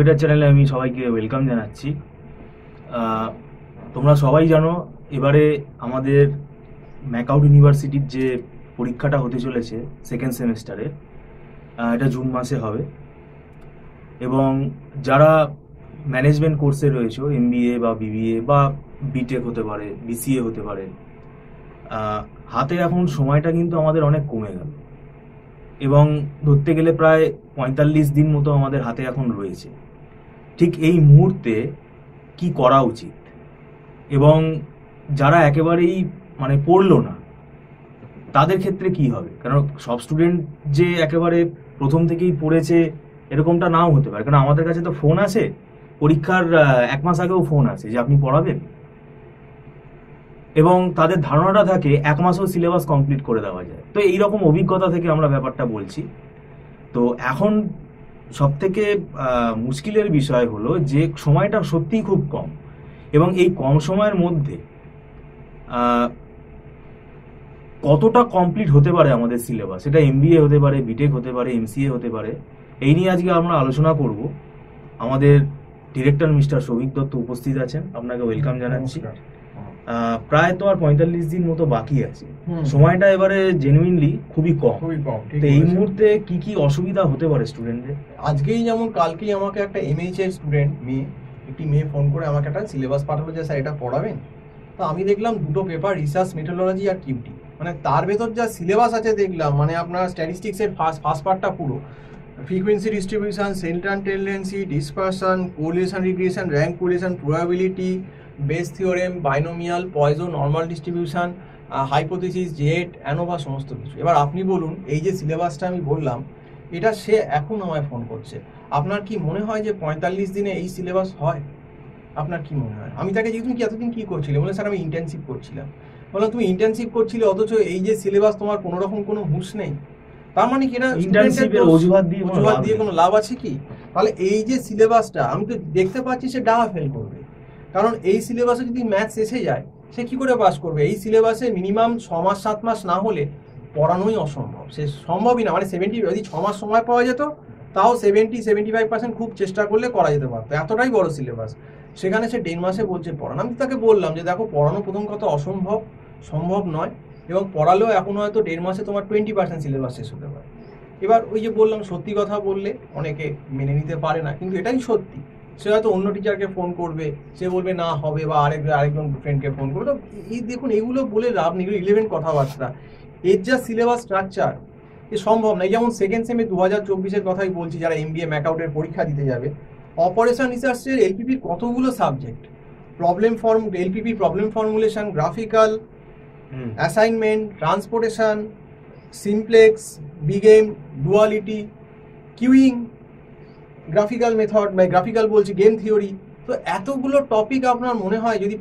Updater চ্যানেলে আমি সবাইকে ওয়েলকাম জানাচ্ছি। তোমরা সবাই জানো এবারে আমাদের ম্যাকআউট ইউনিভার্সিটির যে পরীক্ষাটা হতে চলেছে সেকেন্ড সেমেস্টারে, এটা জুন মাসে হবে। এবং যারা ম্যানেজমেন্ট কোর্সে রয়েছে, এমবিএ বা বিবিএ বা বিটেক হতে পারে, বিসিএ হতে পারে, হাতে এখন সময়টা কিন্তু আমাদের অনেক কমে গেল এবং ধরতে গেলে প্রায় ৪৫ দিন মতো আমাদের হাতে এখন রয়েছে। ঠিক এই মুহূর্তে কি করা উচিত, এবং যারা একেবারেই পড়লো না তাদের ক্ষেত্রে কি হবে? কারণ সব স্টুডেন্ট যে একেবারে প্রথম থেকেই পড়েছে এরকমটা নাও হতে পারে, কারণ আমাদের কাছে তো ফোন আছে, পরীক্ষার ১ মাস আগেও ফোন আছে যে আপনি পড়াবেন, এবং তাদের ধারণাটা থাকে ১ মাসও সিলেবাস কমপ্লিট করে দেওয়া যায়। তো এইরকম অভিজ্ঞতা থেকে আমরা ব্যাপারটা বলছি। তো এখন সব থেকে মুশকিলের বিষয় হলো যে সময়টা সত্যিই খুব কম, এবং এই কম সময়ের মধ্যে কতটা কমপ্লিট হতে পারে আমাদের সিলেবাস, এটা এমবিএ হতে পারে, বিটেক হতে পারে, এমসিএ হতে পারে। এই নিয়ে আজকে আমরা আলোচনা করব। আমাদের ডিরেক্টর মিস্টার সৌভিক দত্ত উপস্থিত আছেন, আপনাকে ওয়েলকাম জানাচ্ছি। প্রায় তো আর ৪৫ দিন মতো বাকি আছে, সময়টা এবারে জেনুইনলি খুবই কম। তো এই মুহূর্তে কি কি অসুবিধা হতে পারে স্টুডেন্টদের? আজকেই যেমন কালকেই আমাকে একটা এমএইচ এর স্টুডেন্ট একটি মেয়ে ফোন করে আমাকে একটা সিলেবাস পাঠালো যে স্যার এটা পড়াবেন। তো আমি দেখলাম দুটো পেপার, রিসার্চ মেথোডোলজি আর কিউটি, তার ভেতর যা সিলেবাস আছে দেখলাম, আপনার স্ট্যাটিস্টিক্সের ফার্স্ট পার্টটা পুরো frequency distribution, central tendency, dispersion, correlation regression, rank correlation, probability, base theorem, binomial, poison, normal distribution, hypothesis, jet, ANOVA, সমস্ত কিছু। এবার আপনি বলুন, এই যে সিলেবাসটা আমি বললাম, এটা সে এখন আমায় ফোন করছে। আপনার কি মনে হয় যে ৪৫ দিনে এই সিলেবাস হয়? আপনার কি মনে হয়? আমি তাকে জিজ্ঞেস, তুমি কি এতদিন কি করছিলে? বলে স্যার আমি ইন্টার্নশিপ করছিলাম। বললাম তুমি ইন্টার্নশিপ করছিলে, অথচ এই যে সিলেবাস তোমার কোনো রকম কোনো হুঁশ নেই। তার মানে কি না ইন্টার্নশিপের অজুহাত দিয়ে কোনো লাভ আছে কি? তাহলে এই যে সিলেবাসটা আমি তো দেখতে পাচ্ছি সে ডাহা ফেল করবে, কারণ এই সিলেবাসে যদি ম্যাথস এসে যায় সে কি করে পাস করবে? এই সিলেবাসে মিনিমাম ৬ মাস ৭ মাস না হলে পড়ানোই অসম্ভব, সে সম্ভবই না। 70, যদি ৬ মাস সময় পাওয়া যেত তাও 75% খুব চেষ্টা করলে করা যেতে পারতো, এতটাই বড় সিলেবাস। সেখানে সে ১.৫ মাসে বলছে পড়ানো। আমি তাকে বললাম যে দেখো, পড়ানো প্রথম কথা সম্ভব নয়, এবং পড়ালেও এখন হয়তো ১.৫ মাসে তোমার 20% সিলেবাস শেষ হতে পারে। এবার ওই যে বললাম, সত্যি কথা বললে অনেকে মেনে নিতে পারে না, কিন্তু এটাই সত্যি। সে হয়তো অন্য টিচারকে ফোন করবে, সে বলবে না হবে, বা আরেকজন ফ্রেন্ডকে ফোন করবে। তো এই দেখুন, এগুলো বলে লাভ নেই, ইলেভেন্ট কথাবার্তা। এর যা সিলেবাস স্ট্রাকচার, এ সম্ভব না। যেমন সেকেন্ড সেমে ২০২৪-এর কথাই বলছি, যারা এমবিএ ম্যাকআউটের পরীক্ষা দিতে যাবে, অপারেশন রিসার্চের এলপিপির কতগুলো subject, LPP problem formulation, graphical, assignment, transportation, simplex, big M, duality, queuing, graphical method, graphical বলছি, গেম থিওরি। তো এতগুলো টপিক আপনার মনে হয় যদি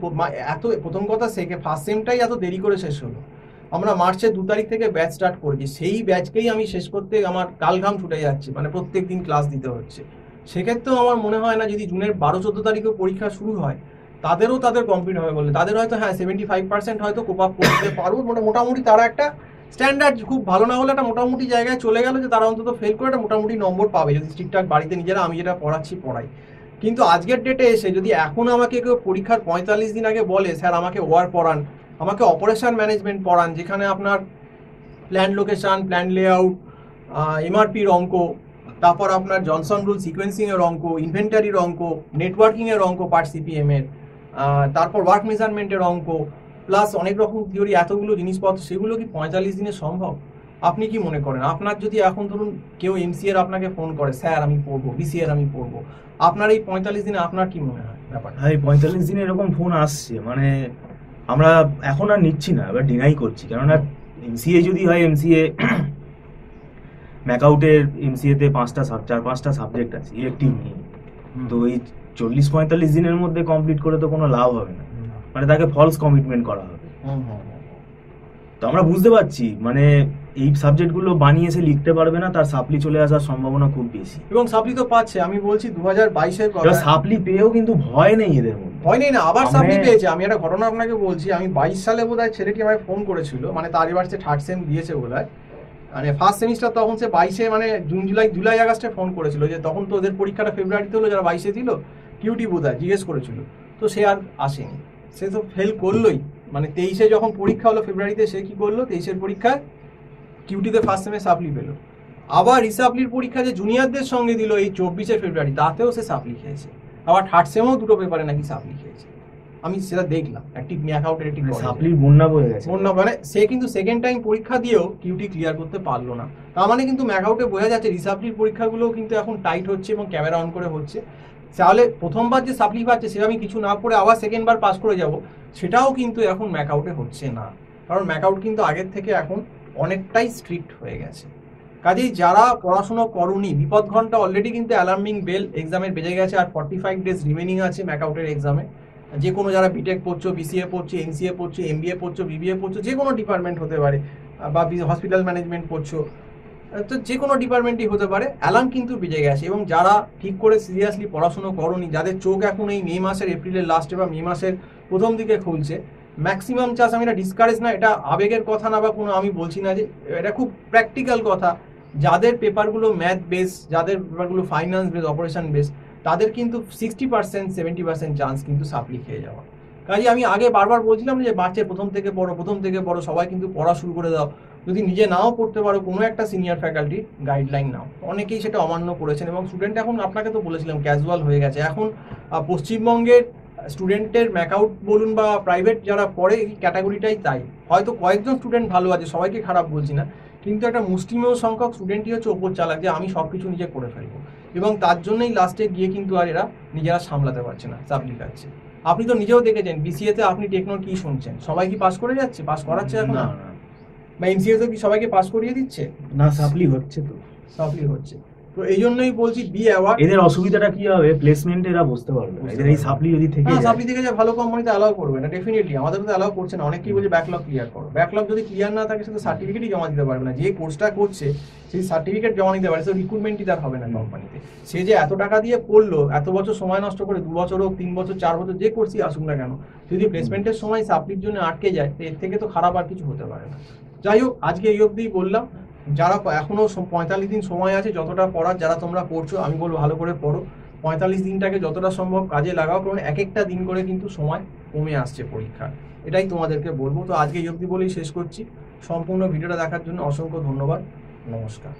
প্রথম কথা ফার্স্ট সেমটাই এত দেরি করে শেষ হলো। আমরা মার্চের ২ তারিখ থেকে ব্যাচ স্টার্ট করেছি, সেই ব্যাচকেই আমি শেষ করতে আমার কালঘাম ছুটে যাচ্ছে, প্রত্যেক দিন ক্লাস দিতে হচ্ছে। সেক্ষেত্রেও আমার মনে হয় না, যদি জুনের ১২-১৪ তারিখেও পরীক্ষা শুরু হয়, তাদের কমপ্লিট হবে বলে, তাদের হয়তো 75% হয়তো কোপ আপ করতে পারবো। মোটামুটি তারা একটা স্ট্যান্ডার্ড, খুব ভালো না হলে একটা মোটামুটি জায়গায় চলে গেল, যে তারা অন্তত ফেল করে একটা মোটামুটি নম্বর পাবে, যদি ঠিকঠাক বাড়িতে নিজেরা আমি যেটা পড়াই। কিন্তু আজকের ডেটে এসে যদি এখন আমাকে কেউ পরীক্ষার ৪৫ দিন আগে বলে স্যার আমাকে ওয়ার পড়ান, আমাকে অপারেশন ম্যানেজমেন্ট পড়ান, যেখানে আপনার প্ল্যান লোকেশন, প্ল্যান লেআউট, এমআরপির অঙ্ক, তারপর আপনার জনসন রুল সিকোয়েন্সিংয়ের অঙ্ক, ইনভেন্টারির অঙ্ক, নেটওয়ার্কিংয়ের অঙ্ক, পার্ট সিপিএমের, তারপর ওয়ার্ক মেজারমেন্টের অঙ্ক, প্লাস অনেক রকম থিওরি, এতগুলো জিনিসপত্র, সেগুলো কি ৪৫ দিনে সম্ভব? আপনি কি মনে করেন? আপনার যদি এখন ধরুন কেউ এমসিএর আপনাকে ফোন করে, স্যার আমি পড়বো, বিসিএর আমি পড়বো, আপনার এই ৪৫ দিনে আপনার কি মনে হয় ব্যাপারটা? এই ৪৫ দিনে এরকম ফোন আসছে, আমরা এখন আর নিচ্ছি না, এবার ডিনাই করছি। কেননা এমসিএ যদি হয়, এমসিএ ম্যাকআউটের এমসিএতে ৪-৫টা সাবজেক্ট আছে, ইলেকটিভ নিয়ে। তো এই ৪০-৪৫ দিনের মধ্যে কমপ্লিট করে তো কোনো লাভ হবে না, তাকে ফলস কমিটমেন্ট করা হবে। তো আমরা বুঝতে পারছি এই সাবজেক্টগুলো বানিয়ে সে লিখতে পারবে না, তার সাপ্লি চলে আসার সম্ভাবনা খুব বেশি। এবং সাপ্লি তো পাচ্ছে, আমি বলছি ২০২২-এর কথা, সাপ্লি পেয়েও কিন্তু ভয় নেই এদের মধ্যে, ভয় নেই না, আবার সাপ্লি পেয়েছে। আমি একটা ঘটনা আপনাকে বলছি, আমি ২২ সালে বোধহয় ছেলেটি আমায় ফোন করেছিল, তার এবার সে থার্ড সেম দিয়েছে বোধহয়, মানে ফার্স্ট সেমিস্টার তখন সে 22-এ মানে জুলাই আগস্টে ফোন করেছিল, যে তখন তো ওদের পরীক্ষাটা ফেব্রুয়ারিতে হলো, যারা 22-এ ছিল কিউটি বোধহয় জিজ্ঞেস করেছিল, তো সে আর আসেনি, সে তো ফেল করলোই। মানে 23-এ যখন পরীক্ষা হলো ফেব্রুয়ারিতে, সে কি করলো, 23-এর পরীক্ষায় কিউটিতে ফার্স্ট সেমে সাপ্লি পেলো। আবার রিসাপ্লির পরীক্ষা যে জুনিয়রদের সঙ্গে দিল এই 24-এ ফেব্রুয়ারি, তাতেও সে সাপ্লি খেয়েছে। আবার থার্ড সেমেও দুটো পেপারে নাকি সাপ্লি খেয়েছে, আমি সেটা দেখলাম একটি ম্যাকআউটের একটি সাপ্লির বন্যা বয়ে গেছে। বন্যা মানে সে কিন্তু সেকেন্ড টাইম পরীক্ষা দিয়েও কিউটি ক্লিয়ার করতে পারলো না। তার মানে কিন্তু ম্যাকআউটে বোঝা যাচ্ছে রিসাপ্লির পরীক্ষাগুলোও কিন্তু এখন টাইট হচ্ছে এবং ক্যামেরা অন করে হচ্ছে। তাহলে প্রথমবার যে সাপ্লি পাচ্ছে সে আমি কিছু না পড়ে আবার সেকেন্ডবার পাস করে যাব, সেটাও কিন্তু এখন ম্যাকআউটে হচ্ছে না, কারণ ম্যাকআউট কিন্তু আগের থেকে এখন অনেকটাই স্ট্রিক্ট হয়ে গেছে। কাজেই যারা পড়াশোনা করনি, বিপদ ঘন্টা অলরেডি কিন্তু অ্যালার্মিং বেল এক্সামের বেজে গেছে, আর 45 ডেজ রিমেনিং আছে ম্যাকআউটের এক্সামে। যে কোনো যারা বিটেক পড়ছো, বিসিএ পড়ছো, এমসিএ পড়ছো, এমবিএ পড়ছো, বিবিএ পড়ছো, যে কোনো ডিপার্টমেন্ট হতে পারে, বা হসপিটাল ম্যানেজমেন্ট পড়ছো, তো যে কোনো ডিপার্টমেন্টই হতে পারে, অ্যালার্ম কিন্তু বেজে গেছে। এবং যারা ঠিক করে সিরিয়াসলি পড়াশোনা করনি, যাদের চোখ এখন এই মে মাসের এপ্রিলের লাস্টে বা মে মাসের প্রথম দিকে খুলছে, ম্যাক্সিমাম চান্স, আমি এটা ডিসকারেজ না, এটা আবেগের কথা না বা কোনো আমি বলছি না, যে এটা খুব প্র্যাকটিক্যাল কথা, যাদের পেপারগুলো ম্যাথ বেস, যাদের পেপারগুলো ফাইন্যান্স বেস, অপারেশন বেস, তাদের কিন্তু 60% 70% চান্স কিন্তু সাপ্লি খেয়ে যাওয়া। কাজে আমি আগে বারবার বলছিলাম যে বাচ্চা প্রথম থেকে পড়ো, সবাই কিন্তু পড়া শুরু করে দাও, যদি নিজে নাও পড়তে পারো কোনো একটা সিনিয়র ফ্যাকাল্টি গাইডলাইন নাও। অনেকেই সেটা অমান্য করেছেন এবং স্টুডেন্ট এখন, আপনাকে তো বলেছিলাম, ক্যাজুয়াল হয়ে গেছে। এখন পশ্চিমবঙ্গের স্টুডেন্টের ম্যাকআউট বলুন বা প্রাইভেট যারা পড়ে, এই ক্যাটাগরিটাই তাই। হয়তো কয়েকজন স্টুডেন্ট ভালো আছে, সবাইকে খারাপ বলছি না, কিন্তু একটা মুষ্টিমেয় সংখ্যক স্টুডেন্টই হচ্ছে ওপর চালাক, যে আমি সব কিছু নিজে করে ফেলবো, এবং তার জন্যই লাস্টে গিয়ে কিন্তু আর এরা নিজেরা সামলাতে পারছে না, সাপ্লি খাচ্ছে। আপনি তো নিজেও দেখেছেন বিসিএতে আপনি টেকনোর কি শুনছেন, সবাই কি পাস করে যাচ্ছে, পাস করাচ্ছে এখন? না, বা এমসিএ তো কি সবাইকে পাস করিয়ে দিচ্ছে? না, সাপ্লি হচ্ছে তো, সাপ্লি হচ্ছে। তো এই জন্যই বলছি বি অ্যাওয়ার্ড। এদের অসুবিধাটা কি হবে, প্লেসমেন্টে এরা বুঝতে পারবে না, এদের এই সাপ্লি যদি থেকে যায়। সাপ্লি থেকে যায় ভালো কোম্পানিতে অ্যালাউ করবে না, ডেফিনেটলি। আমাদের তো অ্যালাউ করছে না, অনেকেই বলছে ব্যাকলগ ক্লিয়ার করো। ব্যাকলগ যদি ক্লিয়ার না থাকে, সে তো সার্টিফিকেটই জমা দিতে পারবে না। যে কোর্সটা করছে সেই সার্টিফিকেট জমা দিতে পারে, সে রিক্রুটমেন্টই তার হবে না কোম্পানিতে। সে যে এত টাকা দিয়ে পড়লো, এত বছর সময় নষ্ট করে, 2 বছর হোক, 3 বছর, 4 বছর, যে কোর্সই আসুক না কেন, যদি প্লেসমেন্টের সময় সাপ্লির জন্য আটকে যায়, তো এর থেকে তো খারাপ আর কিছু হতে পারে না। যাই হোক, আজকে এই অবধিই বললাম। যারা এখনো 45 দিন সময় আছে, যতটা পড়ার, যারা তোমরা পড়ছো, আমি বলবো ভালো করে পড়ো। 45 দিনটাকে যতটা সম্ভব কাজে লাগাও, কারণ এক একটা দিন করে কিন্তু সময় কমে আসছে পরীক্ষার, এটাই তোমাদেরকে বলবো। তো আজকে এই অবধি বলেই শেষ করছি। সম্পূর্ণ ভিডিওটা দেখার জন্য অসংখ্য ধন্যবাদ, নমস্কার।